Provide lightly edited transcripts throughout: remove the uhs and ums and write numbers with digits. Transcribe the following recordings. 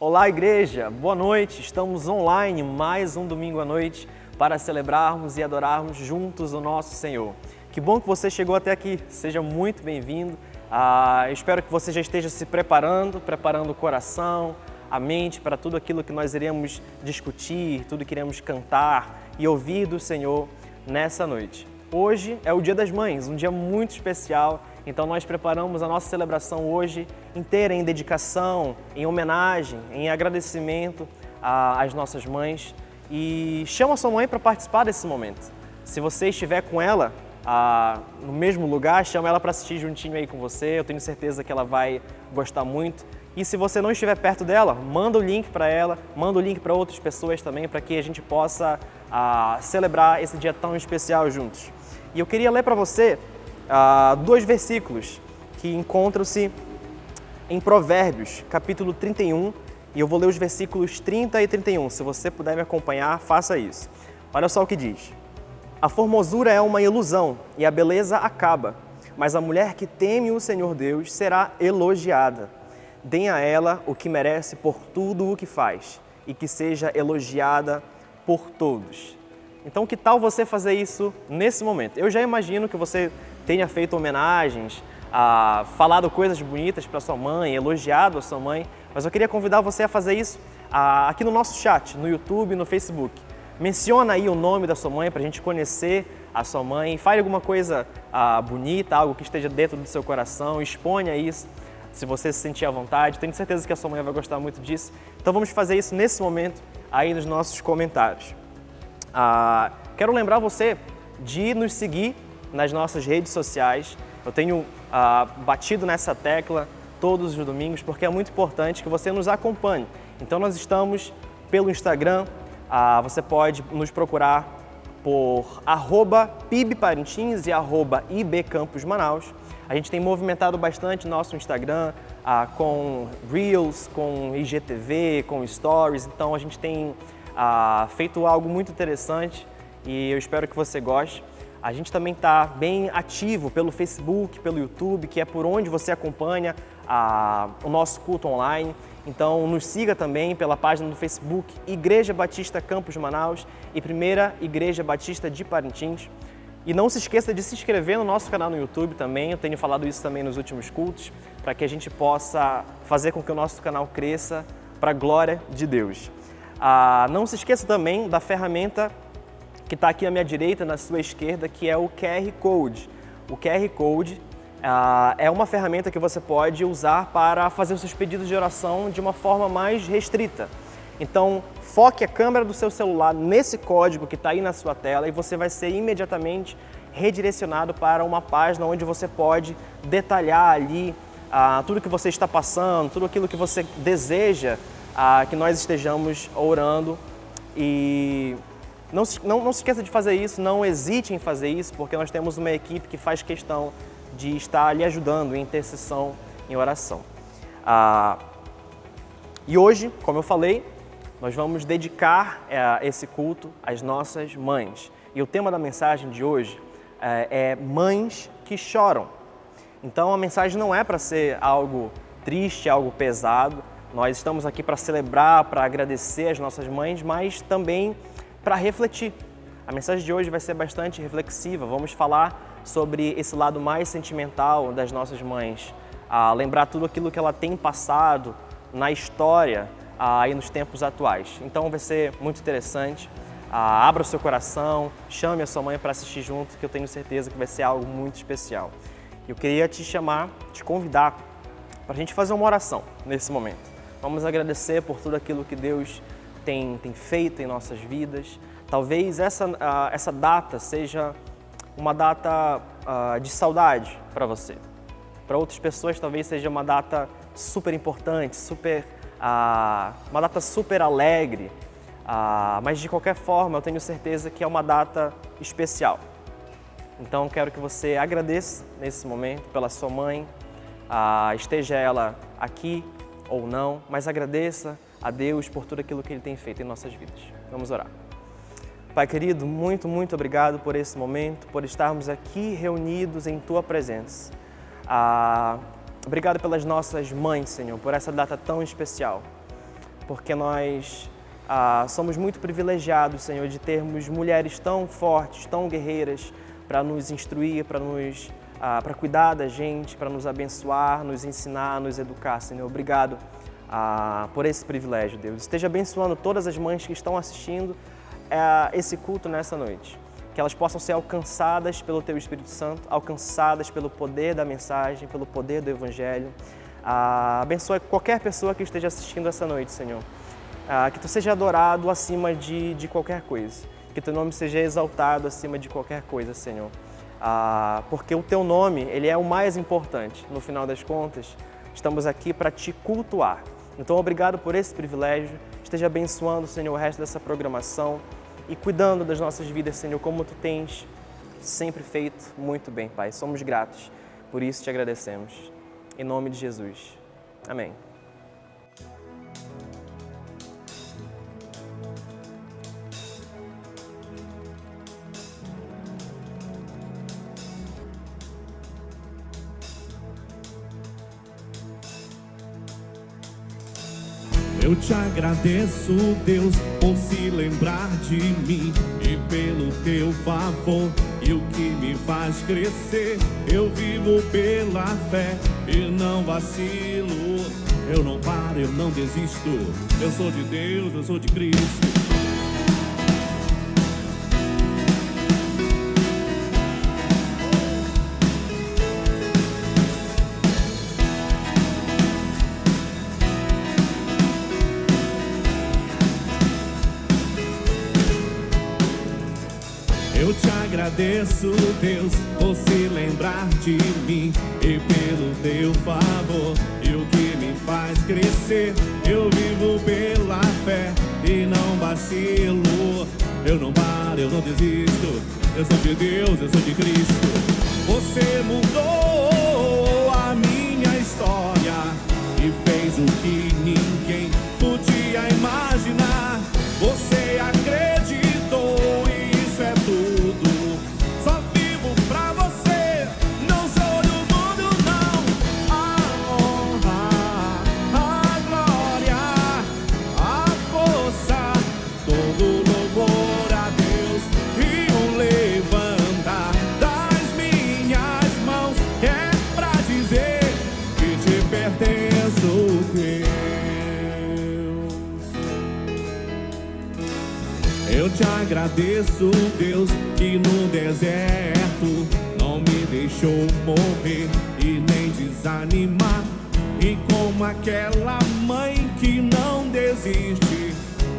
Olá, igreja! Boa noite! Estamos online mais um domingo à noite para celebrarmos e adorarmos juntos o nosso Senhor. Que bom que você chegou até aqui, seja muito bem-vindo. Espero que você já esteja se preparando o coração, a mente para tudo aquilo que nós iremos discutir, tudo que iremos cantar e ouvir do Senhor nessa noite. Hoje é o Dia das Mães, um dia muito especial, então nós preparamos a nossa celebração hoje inteira em dedicação, em homenagem, em agradecimento às nossas mães. E chama a sua mãe para participar desse momento. Se você estiver com ela no mesmo lugar, chama ela para assistir juntinho aí com você, eu tenho certeza que ela vai gostar muito. E se você não estiver perto dela, manda o link para ela, manda o link para outras pessoas também, para que a gente possa celebrar esse dia tão especial juntos. E eu queria ler para você dois versículos que encontram-se em Provérbios, capítulo 31, e eu vou ler os versículos 30 e 31. Se você puder me acompanhar, faça isso. Olha só o que diz. A formosura é uma ilusão e a beleza acaba, mas a mulher que teme o Senhor Deus será elogiada. Deem a ela o que merece por tudo o que faz e que seja elogiada por todos. Então, que tal você fazer isso nesse momento? Eu já imagino que você tenha feito homenagens, falado coisas bonitas para sua mãe, elogiado a sua mãe, mas eu queria convidar você a fazer isso aqui no nosso chat, no YouTube, no Facebook. Menciona aí o nome da sua mãe para a gente conhecer a sua mãe, fale alguma coisa bonita, algo que esteja dentro do seu coração, exponha isso, se você se sentir à vontade. Tenho certeza que a sua mãe vai gostar muito disso. Então vamos fazer isso nesse momento aí nos nossos comentários. Quero lembrar você de nos seguir nas nossas redes sociais. Eu tenho batido nessa tecla todos os domingos porque é muito importante que você nos acompanhe. Então nós estamos pelo Instagram, você pode nos procurar por @pibparintins e @ibcampusmanaus. A gente tem movimentado bastante nosso Instagram com Reels, com IGTV, com Stories, então a gente tem feito algo muito interessante e eu espero que você goste. A gente também está bem ativo pelo Facebook, pelo YouTube, que é por onde você acompanha o nosso culto online. Então nos siga também pela página do Facebook Igreja Batista Campus Manaus e Primeira Igreja Batista de Parintins. E não se esqueça de se inscrever no nosso canal no YouTube também, eu tenho falado isso também nos últimos cultos, para que a gente possa fazer com que o nosso canal cresça para a glória de Deus. Não se esqueça também da ferramenta que está aqui à minha direita, na sua esquerda, que é o QR Code. O QR Code é uma ferramenta que você pode usar para fazer os seus pedidos de oração de uma forma mais restrita. Então, foque a câmera do seu celular nesse código que está aí na sua tela e você vai ser imediatamente redirecionado para uma página onde você pode detalhar ali tudo que você está passando, tudo aquilo que você deseja que nós estejamos orando. E não se esqueça de fazer isso, não hesite em fazer isso, porque nós temos uma equipe que faz questão de estar lhe ajudando em intercessão, em oração. E hoje, como eu falei, nós vamos dedicar esse culto às nossas mães. E o tema da mensagem de hoje é Mães que Choram. Então a mensagem não é para ser algo triste, algo pesado. Nós estamos aqui para celebrar, para agradecer as nossas mães, mas também para refletir. A mensagem de hoje vai ser bastante reflexiva. Vamos falar sobre esse lado mais sentimental das nossas mães, lembrar tudo aquilo que ela tem passado na história e nos tempos atuais. Então vai ser muito interessante. Abra o seu coração, chame a sua mãe para assistir junto, que eu tenho certeza que vai ser algo muito especial. Eu queria te convidar para a gente fazer uma oração nesse momento. Vamos agradecer por tudo aquilo que Deus tem feito em nossas vidas. Talvez essa data seja uma data de saudade para você. Para outras pessoas talvez seja uma data super importante, uma data super alegre, mas de qualquer forma eu tenho certeza que é uma data especial. Então quero que você agradeça nesse momento pela sua mãe, esteja ela aqui ou não, mas agradeça a Deus por tudo aquilo que Ele tem feito em nossas vidas. Vamos orar. Pai querido, muito, muito obrigado por esse momento, por estarmos aqui reunidos em Tua presença. Obrigado pelas nossas mães, Senhor, por essa data tão especial. porque nós somos muito privilegiados, Senhor, de termos mulheres tão fortes, tão guerreiras para nos instruir, para cuidar da gente, para nos abençoar, nos ensinar, nos educar, Senhor. Obrigado por esse privilégio, Deus. Esteja abençoando todas as mães que estão assistindo esse culto nessa noite. Que elas possam ser alcançadas pelo Teu Espírito Santo, alcançadas pelo poder da mensagem, pelo poder do Evangelho. Abençoe qualquer pessoa que esteja assistindo essa noite, Senhor. Que Tu seja adorado acima de qualquer coisa. Que Teu nome seja exaltado acima de qualquer coisa, Senhor. Porque o Teu nome, Ele é o mais importante. No final das contas, estamos aqui para Te cultuar. Então, obrigado por esse privilégio. Esteja abençoando, Senhor, o resto dessa programação e cuidando das nossas vidas, Senhor, como Tu tens sempre feito muito bem, Pai. Somos gratos, por isso Te agradecemos. Em nome de Jesus. Amém. Eu te agradeço, Deus, por se lembrar de mim e pelo teu favor e o que me faz crescer. Eu vivo pela fé e não vacilo. Eu não paro, eu não desisto. Eu sou de Deus, eu sou de Cristo. Eu te agradeço, Deus, por se lembrar de mim e pelo teu favor e o que me faz crescer. Eu vivo pela fé e não vacilo. Eu não paro, eu não desisto. Eu sou de Deus, eu sou de Cristo. Você mudou a minha história e fez o que ninguém podia imaginar. Você acreditou e isso é tudo. Só vivo pra você, não sou do mundo não. A honra, a glória, a força, todo louvor a Deus e o levantar das minhas mãos é pra dizer que te pertenço, Deus. Eu te agradeço, Deus, que no deserto não me deixou morrer e nem desanimar. E como aquela mãe que não desiste,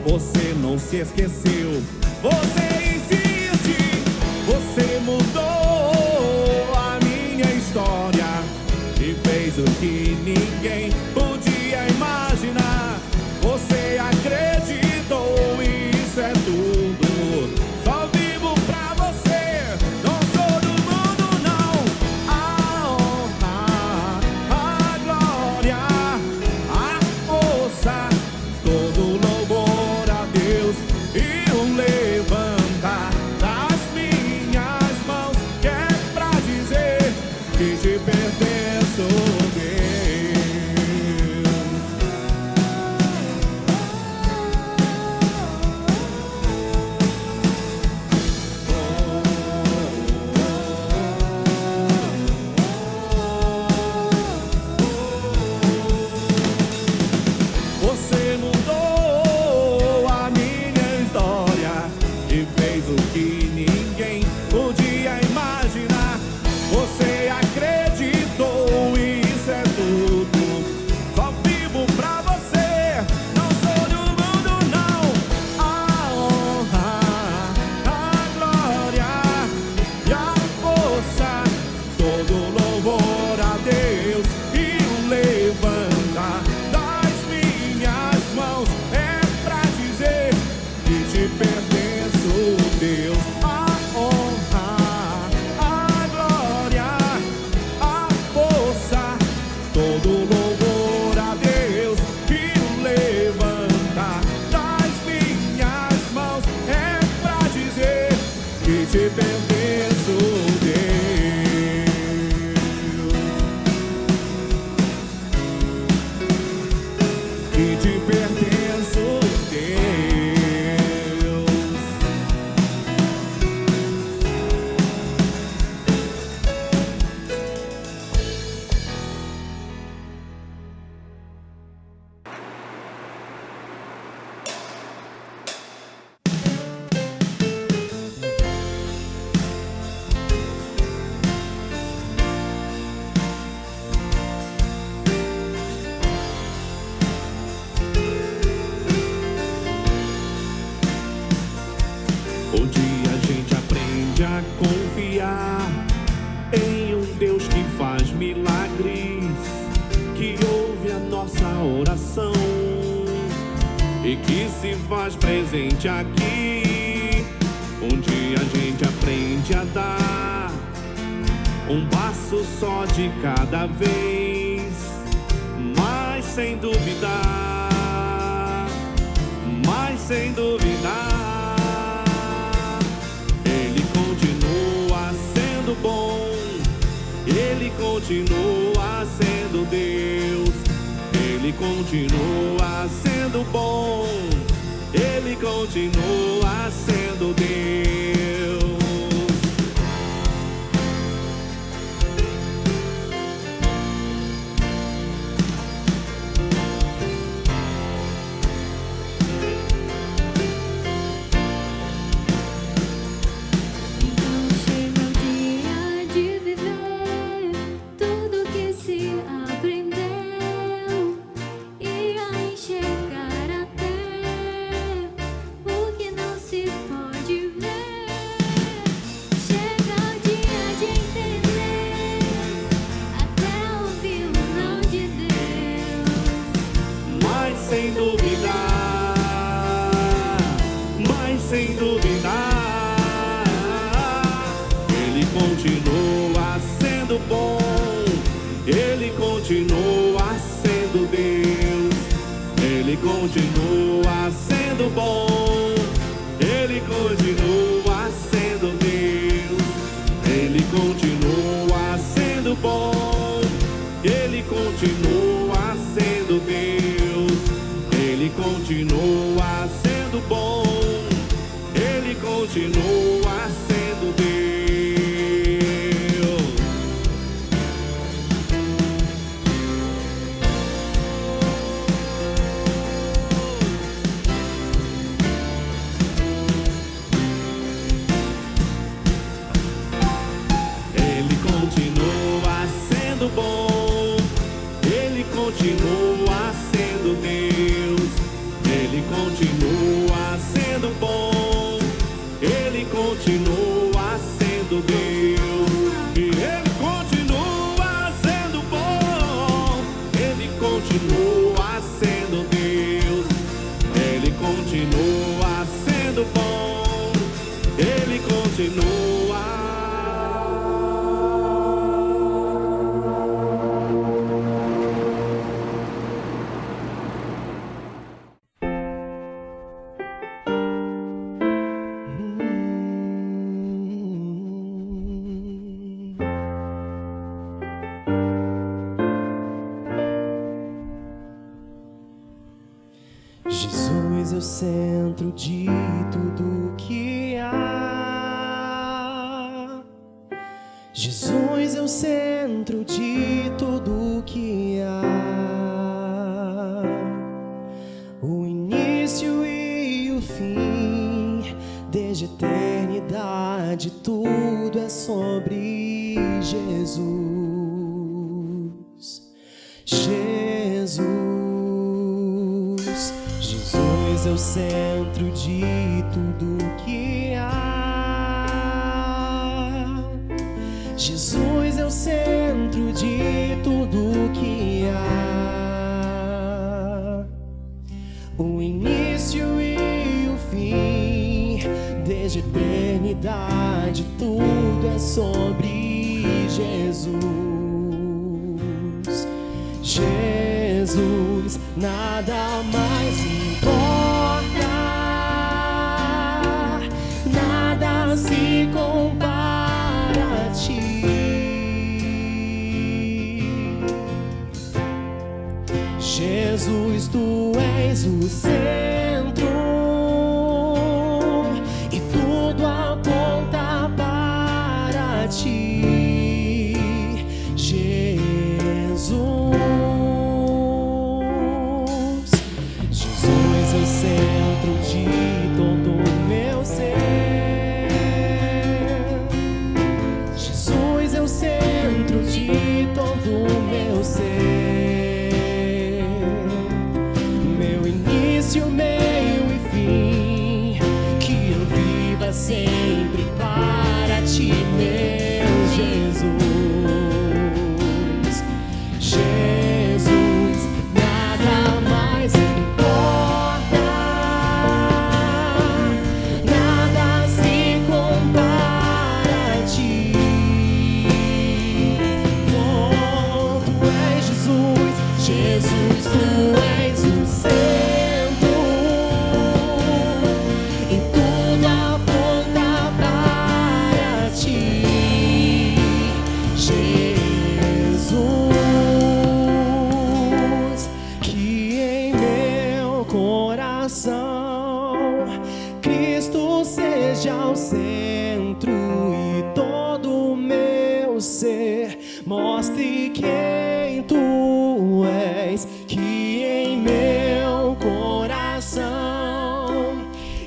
você não se esqueceu, você insiste. Você mudou a minha história e fez o que ninguém podia imaginar. Você acreditou e isso é tudo. Só vivo pra você, não sou do mundo não. A honra, a glória, a força, todo louvor a Deus e o levantar das minhas mãos é pra dizer que te pertenço, Deus. Você mudou a minha história e fez o que ninguém podia imaginar. Você acreditou e isso é tudo. Só vivo pra você, não sou do mundo não. A honra, a glória e a força, todo louvor a Deus e o levantar das minhas mãos é pra dizer que te pertenço, Deus. A honra, a glória, a força, todo louvor a Deus e o levantar das minhas mãos é pra dizer que te pertenço, Deus. Que te pertenço. e que se faz presente aqui, onde a gente aprende a dar um passo só de cada vez, mas sem duvidar, mas sem duvidar, Ele continua sendo bom, Ele continua sendo Deus, Ele continua sendo bom, Ele continua sendo Deus. Sem duvidar, mas sem duvidar, Ele continua sendo bom, Ele continua sendo Deus, Ele continua sendo bom, Ele continua sendo Deus, Ele continua sendo bom, Ele continua sendo Deus, Ele continua sendo bom, Ele continua sendo Deus. Ele continua sendo bom, Ele continua sendo Deus, Ele continua sendo bom, Ele continua sendo Deus, e Ele continua sendo bom, Ele continua sendo Deus, Ele continua sendo bom, Ele continua. Jesus é o centro de tudo que há. Jesus é o centro de tudo que há. O início e o fim, desde a eternidade, tudo é sobre Jesus. Jesus é o centro de tudo que há. Jesus é o centro de tudo que há. O início e o fim, desde a eternidade, tudo é sobre Jesus. Jesus, nada mais importa, nada se compara a ti. Jesus, tu és o centro e tudo aponta para ti. Jesus é o centro de todo o meu ser. Jesus é o centro de todo o meu ser. Meu início, meio e fim, que eu viva sempre para ti, meu Jesus. Jesus, nada mais importa, coração. Cristo seja o centro e todo o meu ser mostre quem tu és, que em meu coração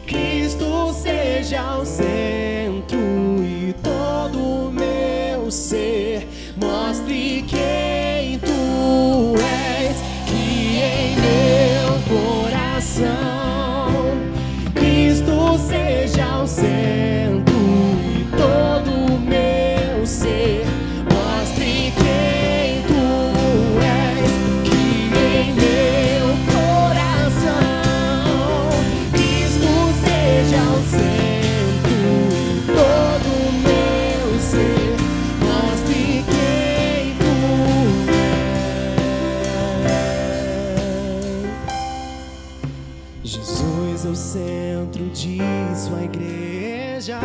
Cristo seja o centro e todo o meu ser mostre quem tu és, que em meu coração Cristo seja o centro e todo o meu ser mostre quem tu és, que em meu coração Cristo seja o centro e todo o meu ser mostre quem tu és. Jesus é o centro de sua igreja.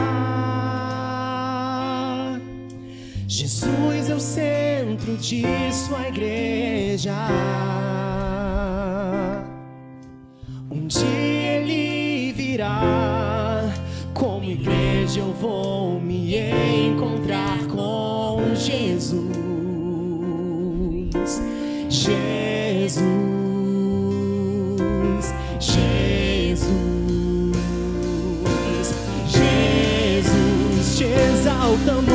Jesus é o centro de sua igreja. Um dia ele virá, como igreja eu vou me encontrar com Jesus. Jesus, Jesus, Jesus, te exaltamos.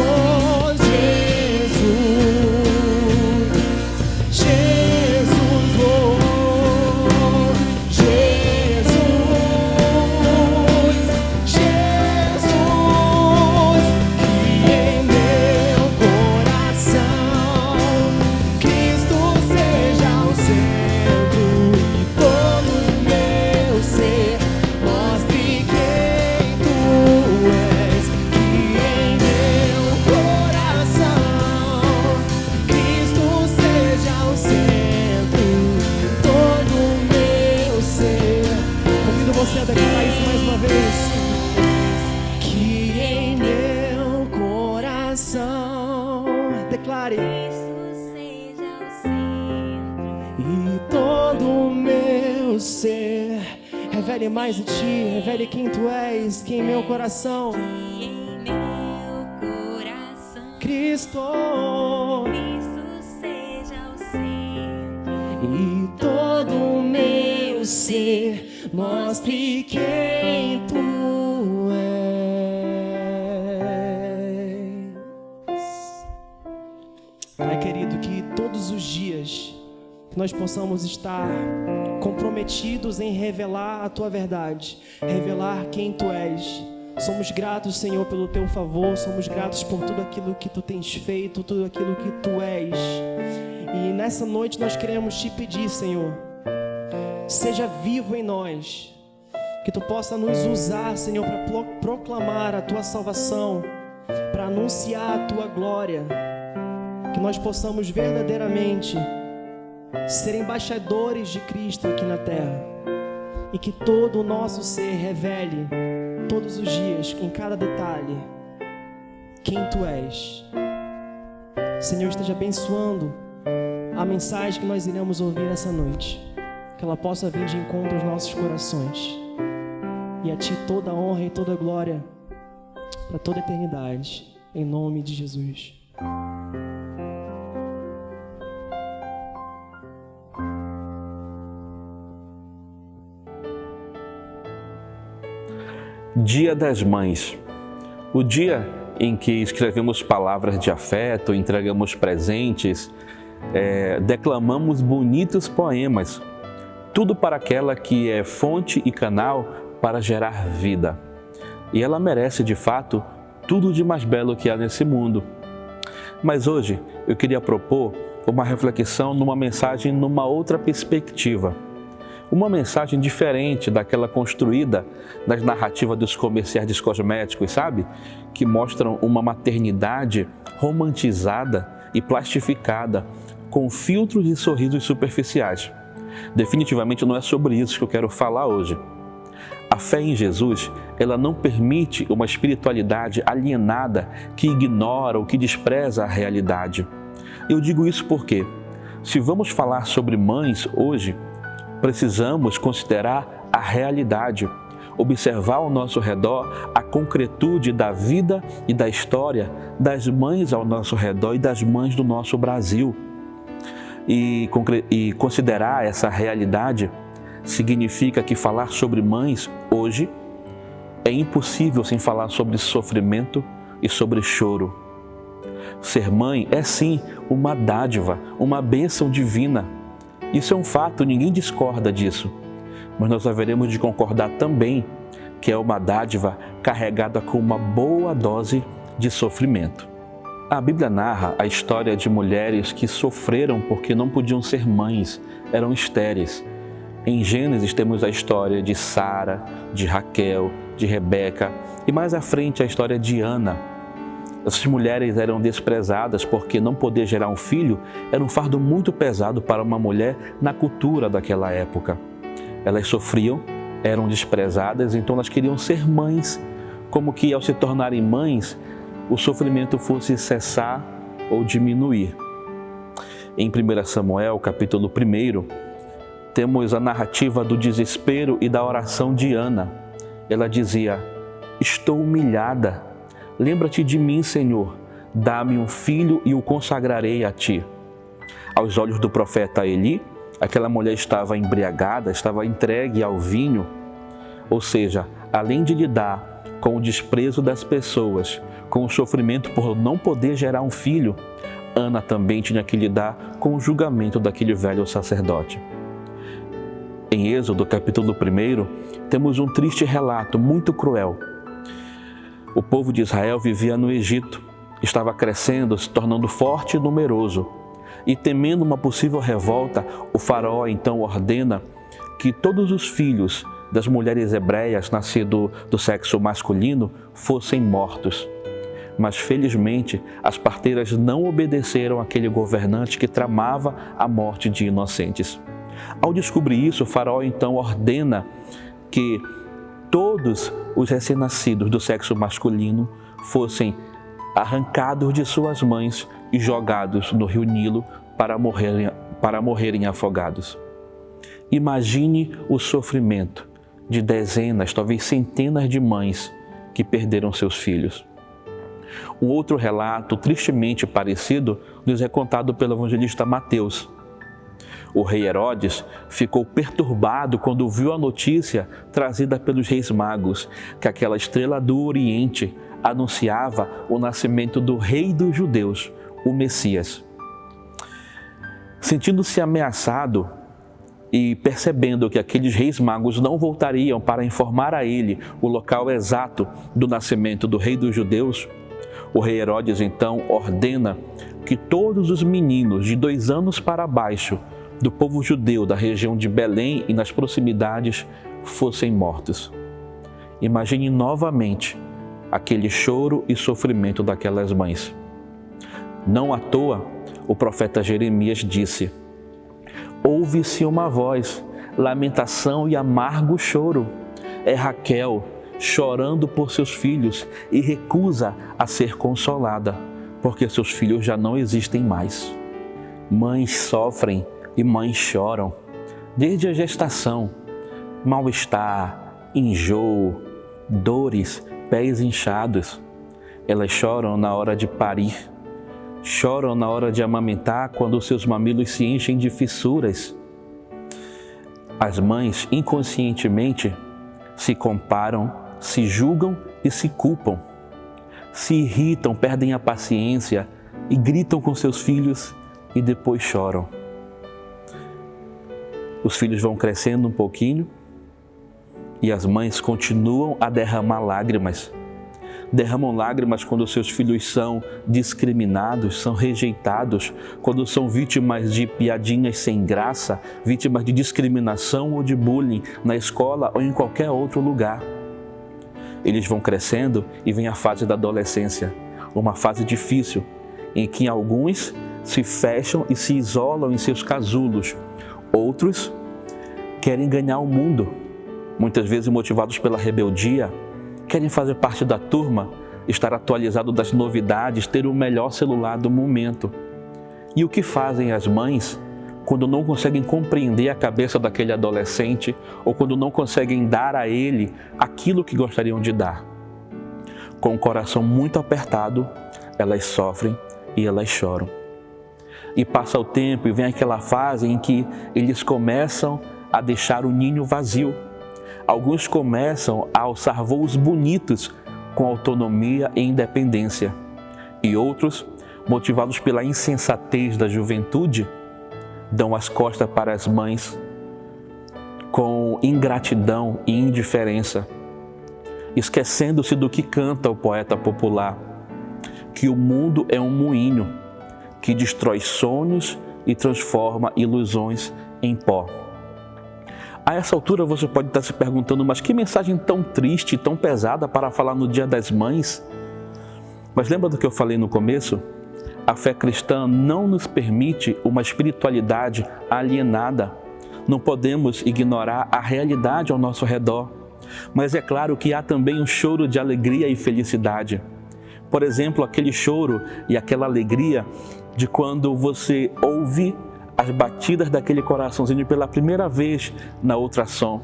Você a declarar isso mais uma vez. Que em meu coração, declare, Cristo seja o centro e todo o meu ser, revele mais de ti, revele quem tu és, que em meu coração, e em meu coração Cristo, Cristo seja o centro e todo o meu ser mostre quem tu és. Pai querido, que todos os dias que nós possamos estar comprometidos em revelar a tua verdade, revelar quem tu és. Somos gratos, Senhor, pelo teu favor, somos gratos por tudo aquilo que tu tens feito, tudo aquilo que tu és. E nessa noite nós queremos te pedir, Senhor, seja vivo em nós, que tu possa nos usar, Senhor, para proclamar a tua salvação, para anunciar a tua glória, que nós possamos verdadeiramente ser embaixadores de Cristo aqui na terra, e que todo o nosso ser revele todos os dias, em cada detalhe, quem tu és. Senhor, esteja abençoando a mensagem que nós iremos ouvir nessa noite, que ela possa vir de encontro aos nossos corações, e a ti toda a honra e toda a glória para toda a eternidade, em nome de Jesus. Dia das Mães, o dia em que escrevemos palavras de afeto, entregamos presentes, declamamos bonitos poemas, tudo para aquela que é fonte e canal para gerar vida. E ela merece, de fato, tudo de mais belo que há nesse mundo. Mas hoje eu queria propor uma reflexão numa mensagem numa outra perspectiva. Uma mensagem diferente daquela construída nas narrativas dos comerciais de cosméticos, sabe? Que mostram uma maternidade romantizada e plastificada, com filtros e sorrisos superficiais. Definitivamente não é sobre isso que eu quero falar hoje. A fé em Jesus, ela não permite uma espiritualidade alienada que ignora ou que despreza a realidade. Eu digo isso porque, se vamos falar sobre mães hoje, precisamos considerar a realidade, observar ao nosso redor a concretude da vida e da história das mães ao nosso redor e das mães do nosso Brasil. E considerar essa realidade significa que falar sobre mães hoje é impossível sem falar sobre sofrimento e sobre choro. Ser mãe é sim uma dádiva, uma bênção divina. Isso é um fato, ninguém discorda disso. Mas nós haveremos de concordar também que é uma dádiva carregada com uma boa dose de sofrimento. A Bíblia narra a história de mulheres que sofreram porque não podiam ser mães, eram estéreis. Em Gênesis temos a história de Sara, de Raquel, de Rebeca e mais à frente a história de Ana. Essas mulheres eram desprezadas porque não poder gerar um filho era um fardo muito pesado para uma mulher na cultura daquela época. Elas sofriam, eram desprezadas, então elas queriam ser mães, como que ao se tornarem mães, o sofrimento fosse cessar ou diminuir. Em 1 Samuel, capítulo 1, temos a narrativa do desespero e da oração de Ana. Ela dizia: estou humilhada, lembra-te de mim, Senhor, dá-me um filho e o consagrarei a ti. Aos olhos do profeta Eli, aquela mulher estava embriagada, estava entregue ao vinho, ou seja, além de lidar com o desprezo das pessoas, com o sofrimento por não poder gerar um filho, Ana também tinha que lidar com o julgamento daquele velho sacerdote. Em Êxodo, capítulo 1, temos um triste relato muito cruel. O povo de Israel vivia no Egito, estava crescendo, se tornando forte e numeroso. E temendo uma possível revolta, o faraó então ordena que todos os filhos das mulheres hebreias nascidos do sexo masculino fossem mortos. Mas felizmente as parteiras não obedeceram àquele governante que tramava a morte de inocentes. Ao descobrir isso, o faraó então ordena que todos os recém-nascidos do sexo masculino fossem arrancados de suas mães e jogados no rio Nilo para morrerem afogados. Imagine o sofrimento de dezenas, talvez centenas de mães que perderam seus filhos. Um outro relato tristemente parecido nos é contado pelo evangelista Mateus. O rei Herodes ficou perturbado quando viu a notícia trazida pelos reis magos, que aquela estrela do Oriente anunciava o nascimento do rei dos judeus, o Messias. Sentindo-se ameaçado e percebendo que aqueles reis magos não voltariam para informar a ele o local exato do nascimento do rei dos judeus, o rei Herodes então ordena que todos os meninos de 2 anos para baixo do povo judeu da região de Belém e nas proximidades fossem mortos. Imagine novamente aquele choro e sofrimento daquelas mães. Não à toa, o profeta Jeremias disse: ouve-se uma voz, lamentação e amargo choro. É Raquel chorando por seus filhos e recusa a ser consolada, porque seus filhos já não existem mais. Mães sofrem e mães choram, desde a gestação, mal-estar, enjoo, dores, pés inchados. Elas choram na hora de parir, choram na hora de amamentar, quando seus mamilos se enchem de fissuras. As mães, inconscientemente, se comparam, se julgam e se culpam. Se irritam, perdem a paciência e gritam com seus filhos e depois choram. Os filhos vão crescendo um pouquinho e as mães continuam a derramar lágrimas. Derramam lágrimas quando seus filhos são discriminados, são rejeitados, quando são vítimas de piadinhas sem graça, vítimas de discriminação ou de bullying na escola ou em qualquer outro lugar. Eles vão crescendo e vem a fase da adolescência, uma fase difícil, em que alguns se fecham e se isolam em seus casulos. Outros querem ganhar o mundo, muitas vezes motivados pela rebeldia, querem fazer parte da turma, estar atualizado das novidades, ter o melhor celular do momento. E o que fazem as mães? quando não conseguem compreender a cabeça daquele adolescente ou quando não conseguem dar a ele aquilo que gostariam de dar. Com o coração muito apertado, elas sofrem e elas choram. E passa o tempo e vem aquela fase em que eles começam a deixar o ninho vazio. Alguns começam a alçar voos bonitos com autonomia e independência. E outros, motivados pela insensatez da juventude, dão as costas para as mães com ingratidão e indiferença, esquecendo-se do que canta o poeta popular, que o mundo é um moinho que destrói sonhos e transforma ilusões em pó. A essa altura você pode estar se perguntando, mas que mensagem tão triste e tão pesada para falar no Dia das Mães? Mas lembra do que eu falei no começo? A fé cristã não nos permite uma espiritualidade alienada. Não podemos ignorar a realidade ao nosso redor. Mas é claro que há também um choro de alegria e felicidade. Por exemplo, aquele choro e aquela alegria de quando você ouve as batidas daquele coraçãozinho pela primeira vez na ultrassom.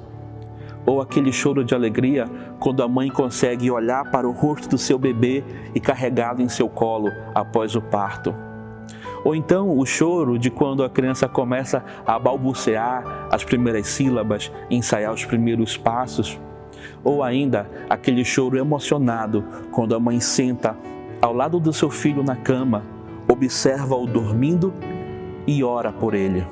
Ou aquele choro de alegria quando a mãe consegue olhar para o rosto do seu bebê e carregá-lo em seu colo após o parto. Ou então o choro de quando a criança começa a balbuciar as primeiras sílabas, ensaiar os primeiros passos. Ou ainda aquele choro emocionado quando a mãe senta ao lado do seu filho na cama, observa-o dormindo e ora por ele.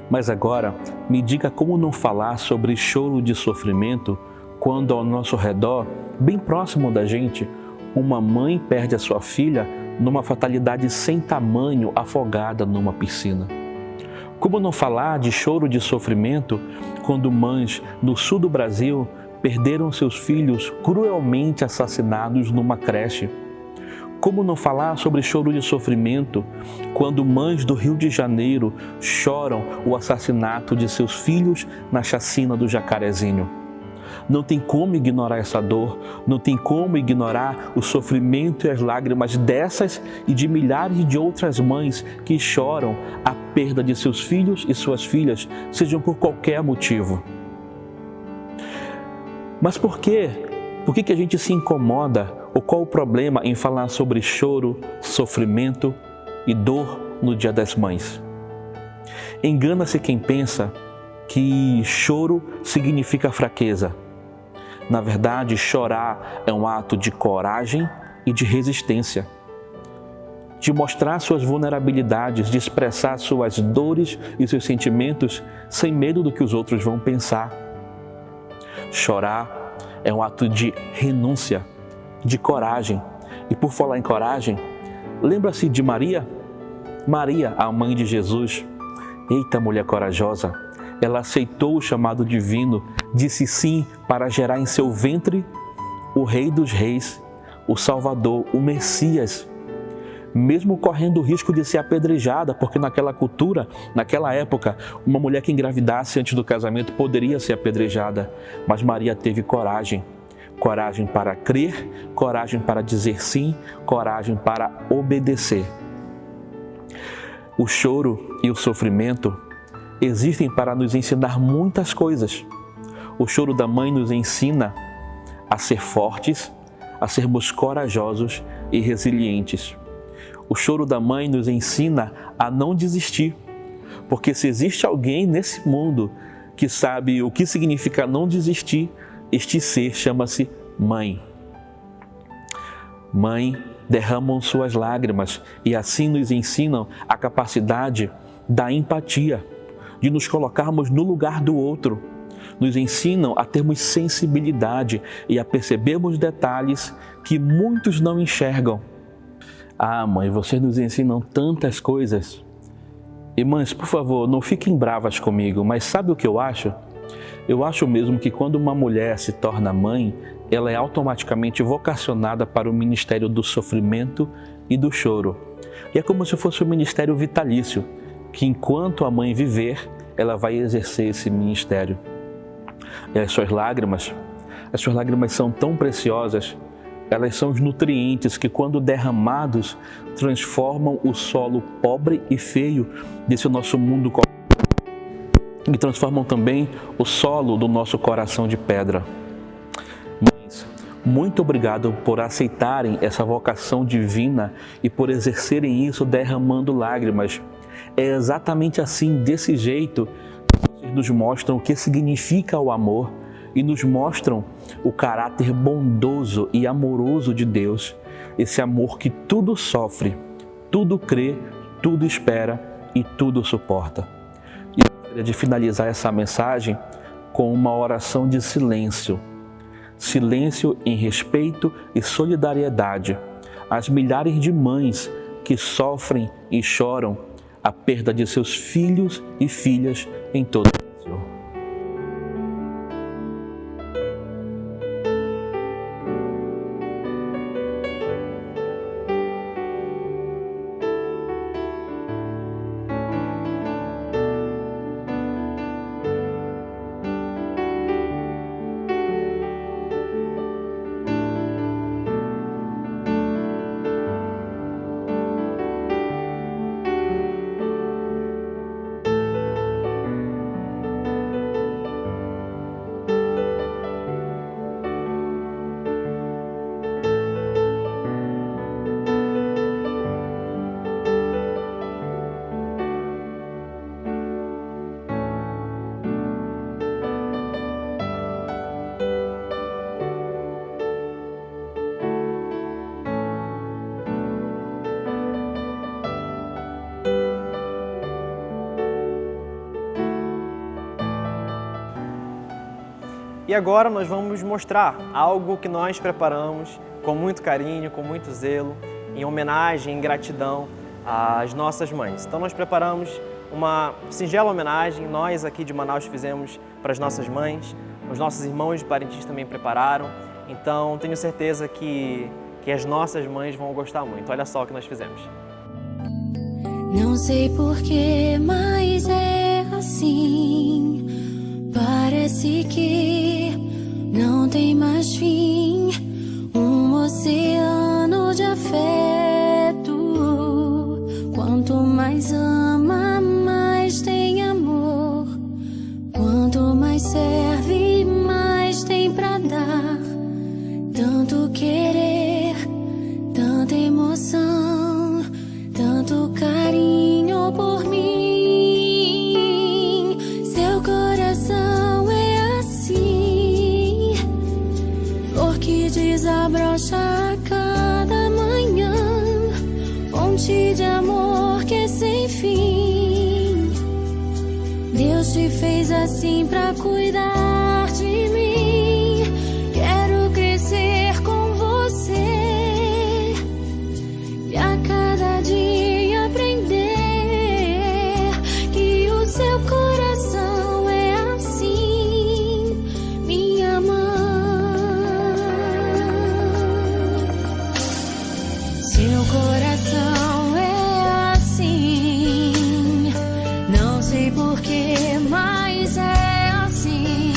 Mas agora, me diga como não falar sobre choro de sofrimento quando ao nosso redor, bem próximo da gente, uma mãe perde a sua filha numa fatalidade sem tamanho, afogada numa piscina. Como não falar de choro de sofrimento quando mães no sul do Brasil perderam seus filhos cruelmente assassinados numa creche? Como não falar sobre choro de sofrimento quando mães do Rio de Janeiro choram o assassinato de seus filhos na chacina do Jacarezinho? Não tem como ignorar essa dor, não tem como ignorar o sofrimento e as lágrimas dessas e de milhares de outras mães que choram a perda de seus filhos e suas filhas, sejam por qualquer motivo. Mas por quê? Por que a gente se incomoda? Ou qual o problema em falar sobre choro, sofrimento e dor no Dia das Mães? Engana-se quem pensa que choro significa fraqueza. Na verdade, chorar é um ato de coragem e de resistência, de mostrar suas vulnerabilidades, de expressar suas dores e seus sentimentos sem medo do que os outros vão pensar. Chorar é um ato de renúncia, de coragem. E por falar em coragem, lembra-se de Maria? Maria, a mãe de Jesus. Eita, mulher corajosa! Ela aceitou o chamado divino, disse sim para gerar em seu ventre o Rei dos Reis, o Salvador, o Messias. Mesmo correndo o risco de ser apedrejada, porque naquela cultura, naquela época, uma mulher que engravidasse antes do casamento poderia ser apedrejada. Mas Maria teve coragem. Coragem para crer, coragem para dizer sim, coragem para obedecer. O choro e o sofrimento existem para nos ensinar muitas coisas. O choro da mãe nos ensina a ser fortes, a sermos corajosos e resilientes. O choro da mãe nos ensina a não desistir, porque se existe alguém nesse mundo que sabe o que significa não desistir, este ser chama-se mãe. Mãe derramam suas lágrimas e assim nos ensinam a capacidade da empatia, de nos colocarmos no lugar do outro. Nos ensinam a termos sensibilidade e a percebermos detalhes que muitos não enxergam. Ah, mãe, vocês nos ensinam tantas coisas. E mães, por favor, não fiquem bravas comigo, mas sabe o que eu acho? Eu acho mesmo que quando uma mulher se torna mãe, ela é automaticamente vocacionada para o ministério do sofrimento e do choro. E é como se fosse um ministério vitalício, que enquanto a mãe viver, ela vai exercer esse ministério. E as suas lágrimas são tão preciosas Elas são os nutrientes que, quando derramados, transformam o solo pobre e feio desse nosso mundo e transformam também o solo do nosso coração de pedra. Mães, muito obrigado por aceitarem essa vocação divina e por exercerem isso derramando lágrimas. É exatamente assim, desse jeito, que vocês nos mostram o que significa o amor e nos mostram o caráter bondoso e amoroso de Deus. Esse amor que tudo sofre, tudo crê, tudo espera e tudo suporta. E eu gostaria de finalizar essa mensagem com uma oração de silêncio. Silêncio em respeito e solidariedade às milhares de mães que sofrem e choram a perda de seus filhos e filhas em todo o Brasil. E agora nós vamos mostrar algo que nós preparamos com muito carinho, com muito zelo, em homenagem, em gratidão às nossas mães. Então nós preparamos uma singela homenagem, nós aqui de Manaus fizemos para as nossas mães, os nossos irmãos de Parintins também prepararam, então tenho certeza que as nossas mães vão gostar muito. Olha só o que nós fizemos. Não sei porquê, mas é assim. Parece que não tem mais fim. Um oceano de afeto. Quanto mais ama, mais tem amor. Quanto mais serve, mais tem pra dar. Tanto querer, tanta emoção, tanto carinho por mim. Seu coração é assim, flor que desabrocha a cada manhã, fonte de amor que é sem fim. Deus te fez assim pra cuidar de mim. Quero crescer com você e a cada dia aprender que o seu coração é assim, minha mãe. Seu coração é assim, não sei porquê, mas é assim.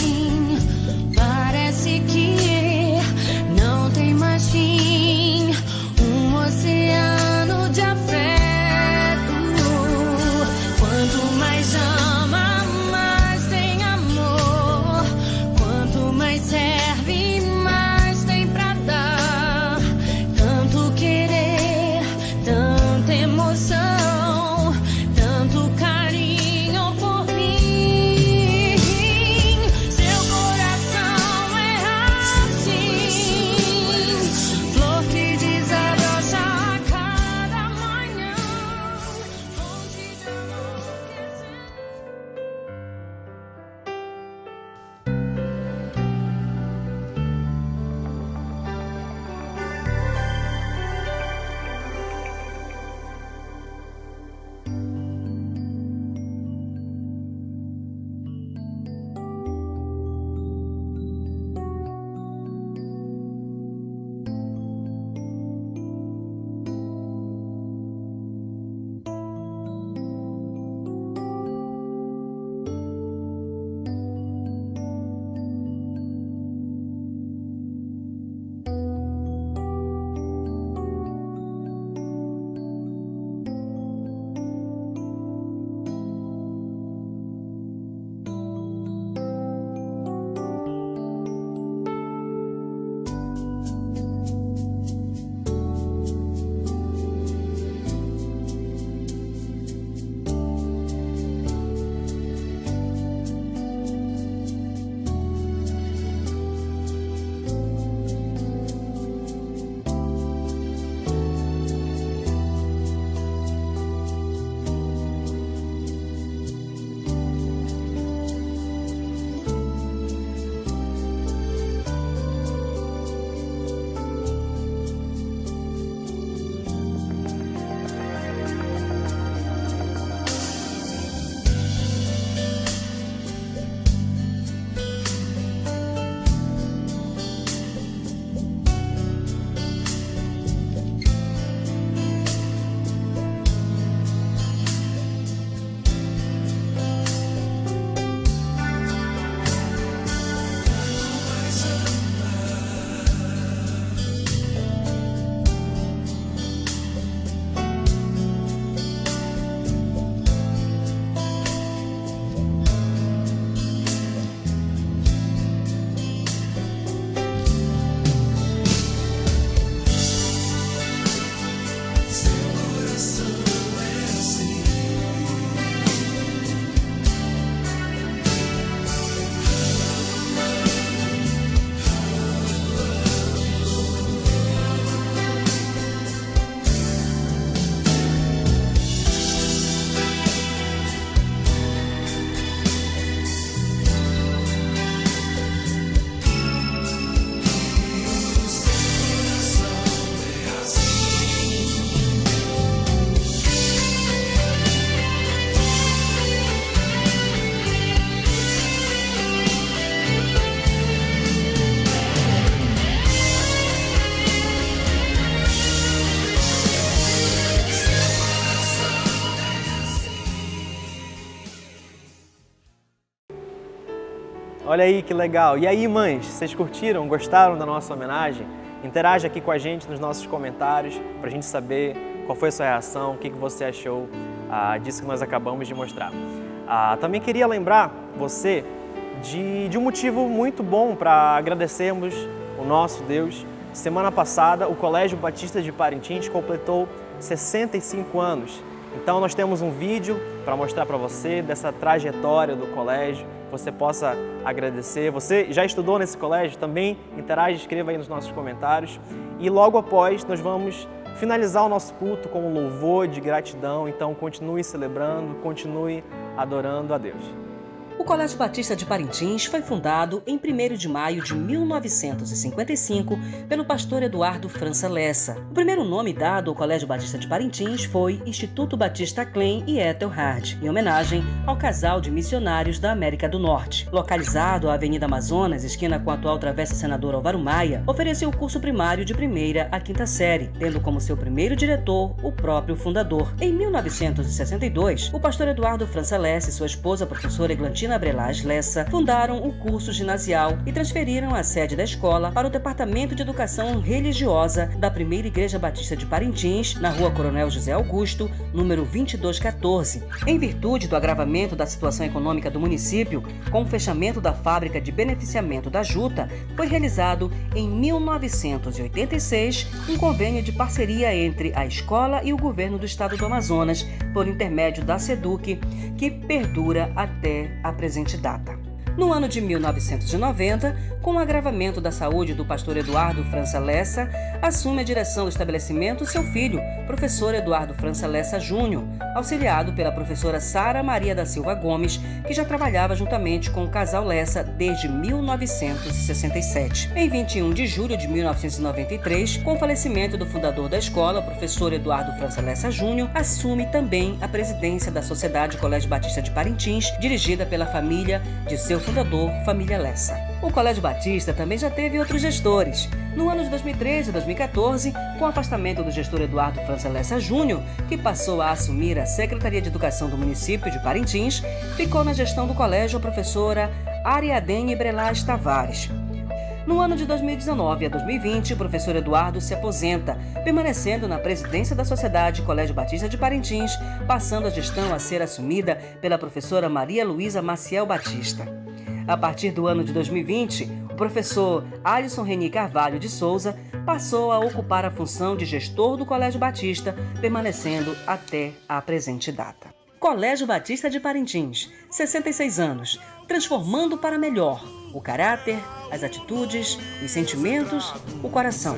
Olha aí que legal. E aí, mães, vocês curtiram, gostaram da nossa homenagem? Interaja aqui com a gente nos nossos comentários para a gente saber qual foi a sua reação, o que você achou disso que nós acabamos de mostrar. Também queria lembrar você de um motivo muito bom para agradecermos o nosso Deus. Semana passada, o Colégio Batista de Parintins completou 65 anos. Então nós temos um vídeo para mostrar para você dessa trajetória do colégio, que você possa agradecer. Você já estudou nesse colégio? Também interage, escreva aí nos nossos comentários. E logo após nós vamos finalizar o nosso culto com um louvor de gratidão. Então continue celebrando, continue adorando a Deus. O Colégio Batista de Parintins foi fundado em 1º de maio de 1955 pelo pastor Eduardo França Lessa. O primeiro nome dado ao Colégio Batista de Parintins foi Instituto Batista Klein e Ethel Hard, em homenagem ao casal de missionários da América do Norte. Localizado à Avenida Amazonas, esquina com a atual Travessa Senador Álvaro Maia, ofereceu o curso primário de 1ª a 5ª série, tendo como seu primeiro diretor o próprio fundador. Em 1962, o pastor Eduardo França Lessa e sua esposa, a professora Eglantina Brelas Lessa, fundaram o curso ginasial e transferiram a sede da escola para o Departamento de Educação Religiosa da Primeira Igreja Batista de Parintins, na Rua Coronel José Augusto, número 2214. Em virtude do agravamento da situação econômica do município, com o fechamento da fábrica de beneficiamento da Juta, foi realizado em 1986 um convênio de parceria entre a escola e o governo do estado do Amazonas, por intermédio da SEDUC, que perdura até a presente data. No ano de 1990, com o agravamento da saúde do pastor Eduardo França Lessa, assume a direção do estabelecimento seu filho, professor Eduardo França Lessa Júnior, auxiliado pela professora Sara Maria da Silva Gomes, que já trabalhava juntamente com o casal Lessa desde 1967. Em 21 de julho de 1993, com o falecimento do fundador da escola, professor Eduardo França Lessa Júnior, assume também a presidência da Sociedade Colégio Batista de Parintins, dirigida pela família de seu fundador, família Lessa. O Colégio Batista também já teve outros gestores. No ano de 2013 e 2014, com o afastamento do gestor Eduardo França Lessa Júnior, que passou a assumir a Secretaria de Educação do município de Parintins, ficou na gestão do colégio a professora Ariadne Brelas Tavares. No ano de 2019 a 2020, o professor Eduardo se aposenta, permanecendo na presidência da Sociedade Colégio Batista de Parintins, passando a gestão a ser assumida pela professora Maria Luísa Maciel Batista. A partir do ano de 2020, o professor Alisson Reni Carvalho de Souza passou a ocupar a função de gestor do Colégio Batista, permanecendo até a presente data. Colégio Batista de Parintins, 66 anos, transformando para melhor o caráter, as atitudes, os sentimentos, o coração.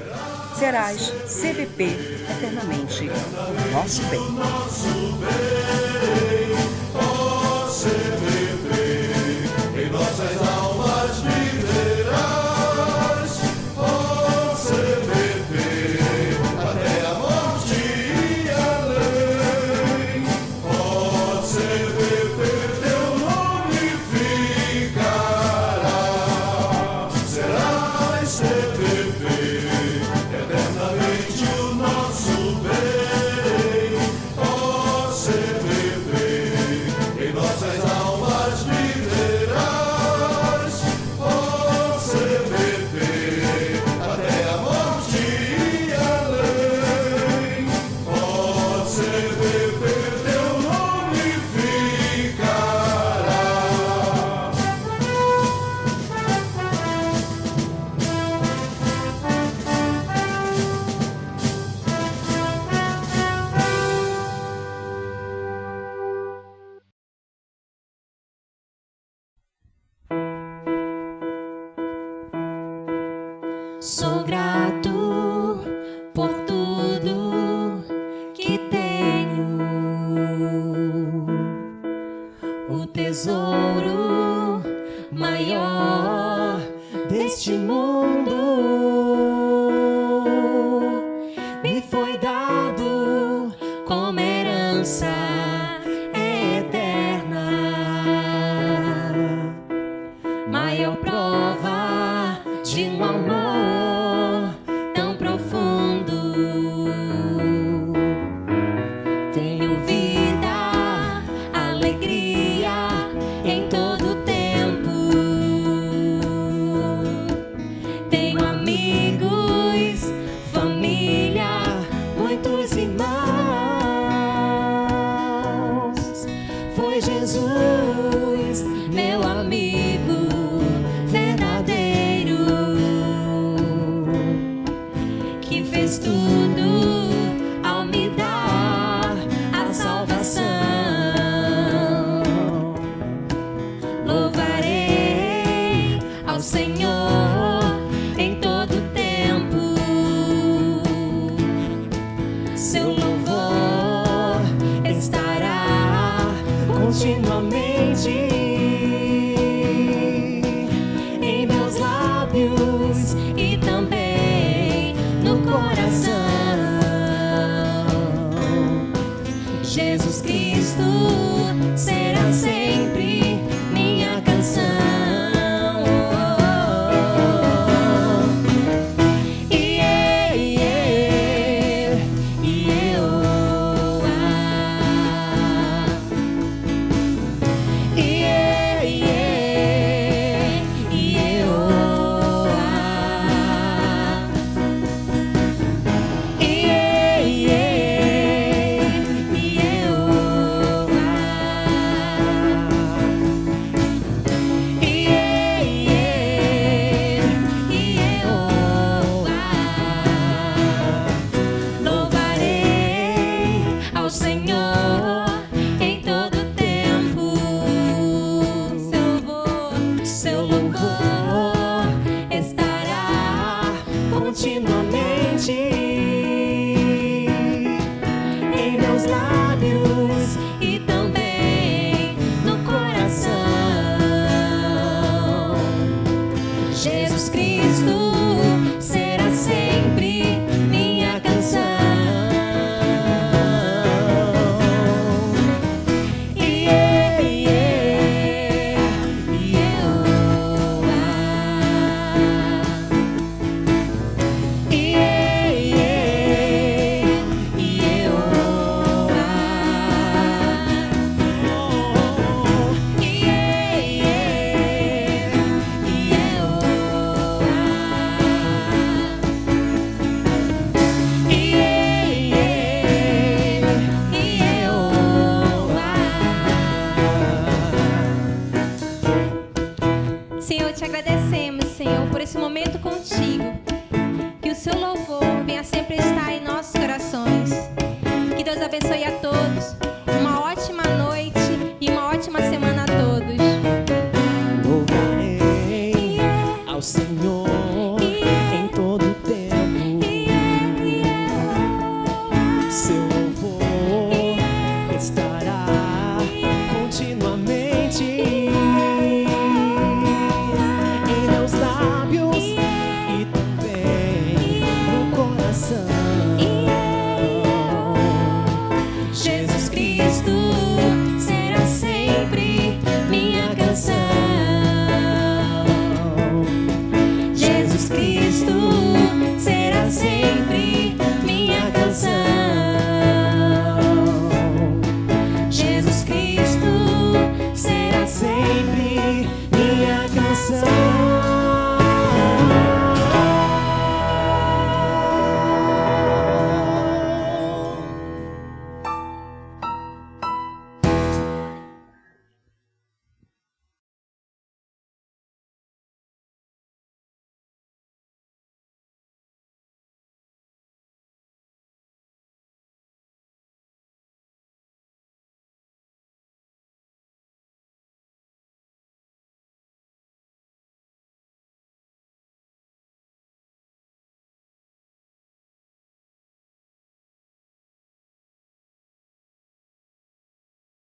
Serás CBP eternamente o nosso bem. Em nossas almas viverás, ó CBP, até a morte e além. Ó CBP, teu nome ficará. Serás CBP, eternamente o nosso bem. Ó CBP, em nossas almas viverás. Sou grato por tudo que tenho, o tesouro maior deste mundo me foi dado como herança eterna, maior prova de um amor tão profundo. Tenho vida, alegria em todo tempo. ao Senhor em todo tempo. Seu louvor estará continuamente em meus lábios e também no coração. Jesus Cristo será sempre minha canção. Senhor, te agradecemos, Senhor, por esse momento contigo. Que o seu louvor venha sempre estar em nossos corações. Que Deus abençoe a todos. Uma ótima noite e uma ótima semana a todos. Louvarei ao Senhor